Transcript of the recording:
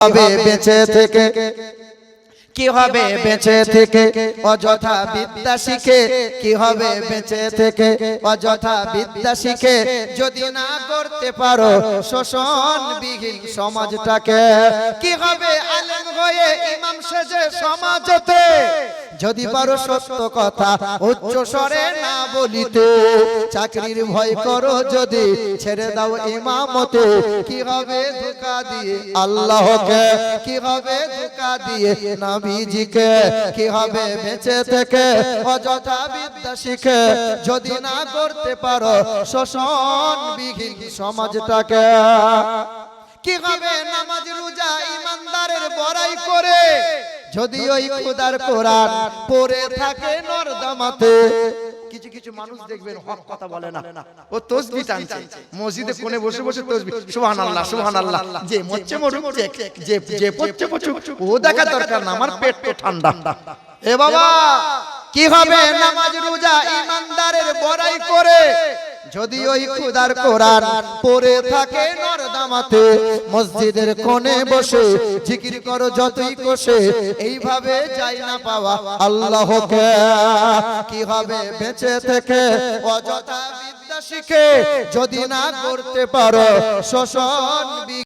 হবে বেঁচে থেকে, কি হবে বেঁচে থেকে অযথা বিদ্যা শিখে, কি হবে বেঁচে থেকে অযথা বিদ্যা শিখে যদি না করতে পারো শোষণবিহীন সমাজটাকে। কি হবে আলেম হয়ে ইমাম সেজে সমাজতে যদি পারো সত্য কথা উচ্চ স্বরে না বলিতে। চাকরির ভয় করো যদি ছেড়ে দাও ইমামতে, কি হবে ধোঁকা দিয়ে আল্লাহকে, কি হবে ধোঁকা দিয়ে নবীজিকে। কি হবে বেঁচে থেকে অযথা বিদ্যা শিখে যদি না করতে পারো শোষণবিহীন সমাজটাকে। কি হবে নামাজ রোজা ইমানদারের বড়াই করে যদি ওই খোদার কোরআন পড়ে থাকে নরদামাতে। কিছু কিছু মানুষ দেখবেন হক কথা বলে না, ও তাসবিহ টানছে মসজিদে কোণে বসে বসে তাসবিহ সুবহানাল্লাহ সুবহানাল্লাহ। যে মরছে মরুক, যে যে পড়ছে পড়ুক, ও দেখা দরকার না, আমার পেট তো ঠান্ডা। এ বাবা কি হবে নামাজ রোজা ইমানদারের বড়াই করে যদি ওই খোদার কোরআন পড়ে থাকে নরদামাতে। মসজিদের কোণে বসে জিকির করো যতই কোষে, এইভাবে যাই না পাওয়া আল্লাহকে। কি হবে বেঁচে থেকে অযথা বিদ্যা শিখে যদি না করতে পারো শোষণ।